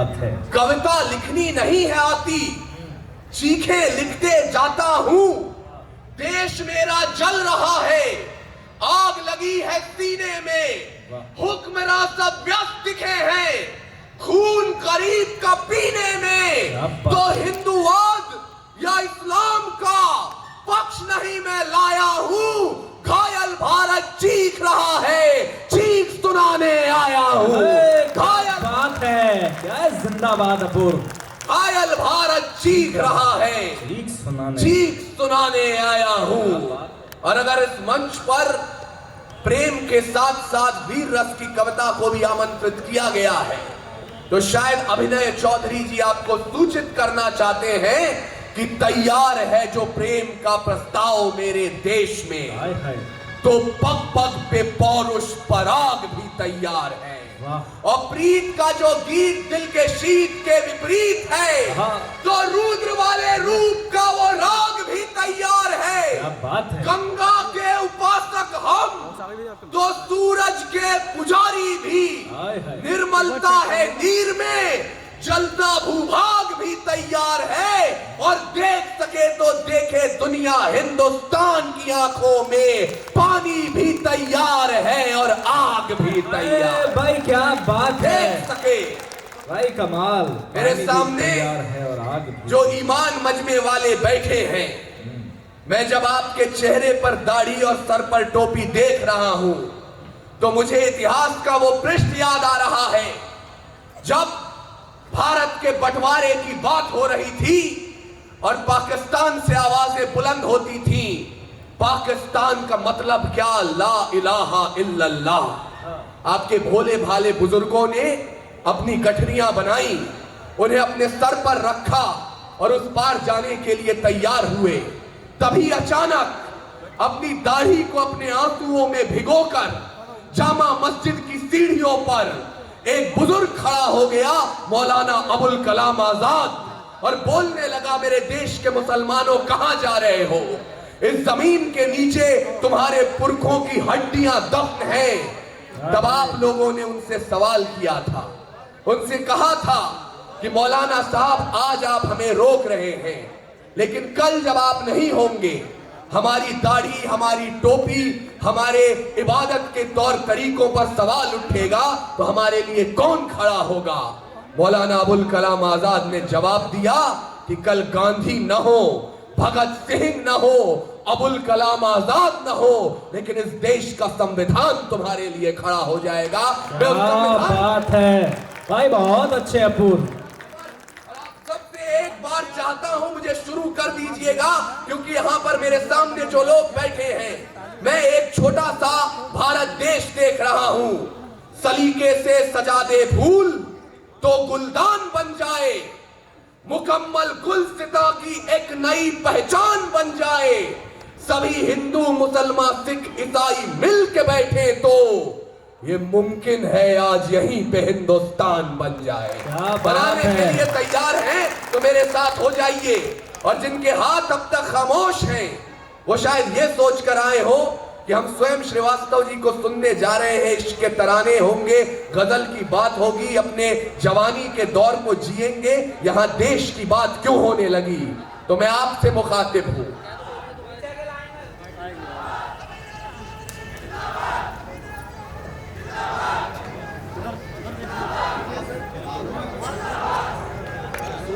बात है। कविता लिखनी नहीं है आती, चीखे लिखते जाता हूं। देश मेरा जल रहा है, आग लगी है सीने में। हुक्मरान सब व्यस्त दिखे हैं, खून गरीब का पीने में। तो हिंदूवाद या इस्लाम का पक्ष नहीं मैं लाया हूं। घायल भारत चीख रहा है, चीख सुनाने आया हूं। घायल बात है क्या? जिंदाबाद अपूर्व। घायल भारत चीख रहा है, चीख सुनाने आया हूं। और अगर इस मंच पर प्रेम के साथ साथ वीर रस की कविता को भी आमंत्रित किया गया है, तो शायद अभिनय चौधरी जी आपको सूचित करना चाहते हैं कि तैयार है जो प्रेम का प्रस्ताव मेरे देश में, तो पग पग पे पौरुष पराग भी तैयार है। और प्रीत का जो गीत दिल के शीत के विपरीत है, तो रुद्र वाले रूप का वो राग भी तैयार है। क्या बात है। गंगा के उपासक हम, तो सूरज के पुजारी भी। निर्मलता है नीर में, जलता भूभाग भी तैयार है। और देख सके तो देखे दुनिया, हिंदुस्तान की आंखों में पानी भी तैयार है और आग भी तैयार। भाई क्या बात है। देख सके भाई कमाल। मेरे सामने है और आग भी। जो ईमान मजमे वाले बैठे हैं, मैं जब आपके चेहरे पर दाढ़ी और सर पर टोपी देख रहा हूं, तो मुझे इतिहास का वो पृष्ठ याद आ रहा है जब भारत के बंटवारे की बात हो रही थी और पाकिस्तान से आवाजें बुलंद होती थी। पाकिस्तान का मतलब क्या? ला इलाहा इल्लल्लाह। आपके भोले भाले बुजुर्गों ने अपनी गठरियां बनाई, उन्हें अपने सर पर रखा और उस पार जाने के लिए तैयार हुए। तभी अचानक अपनी दाढ़ी को अपने आंसुओं में भिगोकर जामा मस्जिद की सीढ़ियों पर एक बुजुर्ग खड़ा हो गया, मौलाना अबुल कलाम आजाद, और बोलने लगा, मेरे देश के मुसलमानों कहां जा रहे हो? इस जमीन के नीचे तुम्हारे पुरखों की हड्डियां दफन हैं। तब आप लोगों ने उनसे सवाल किया था, उनसे कहा था कि मौलाना साहब आज आप हमें रोक रहे हैं, लेकिन कल जब आप नहीं होंगे, हमारी दाढ़ी, हमारी टोपी, हमारे इबादत के तौर तरीकों पर सवाल उठेगा, तो हमारे लिए कौन खड़ा होगा? मौलाना अबुल कलाम आजाद ने जवाब दिया कि कल गांधी न हो, भगत सिंह न हो, अबुल कलाम आजाद न हो, लेकिन इस देश का संविधान तुम्हारे लिए खड़ा हो जाएगा। क्या बात है भाई, बहुत अच्छे अपूर्व। एक बार चाहता हूं मुझे शुरू कर दीजिएगा, क्योंकि यहां पर मेरे सामने जो लोग बैठे हैं, मैं एक छोटा सा भारत देश देख रहा हूं। सलीके से सजा दे फूल तो गुलदान बन जाए, मुकम्मल गुलसिता की एक नई पहचान बन जाए। सभी हिंदू मुसलमान सिख ईसाई मिल के बैठे तो ये मुमकिन है आज यहीं पे हिंदुस्तान बन जाए। बनाने के लिए तैयार हैं तो मेरे साथ हो जाइए। और जिनके हाथ अब तक खामोश हैं, वो शायद ये सोच कर आए हो कि हम स्वयं श्रीवास्तव जी को सुनने जा रहे हैं, इश्क के तराने होंगे, गजल की बात होगी, अपने जवानी के दौर को जिएंगे, यहाँ देश की बात क्यों होने लगी? तो मैं आपसे मुखातिब हूं,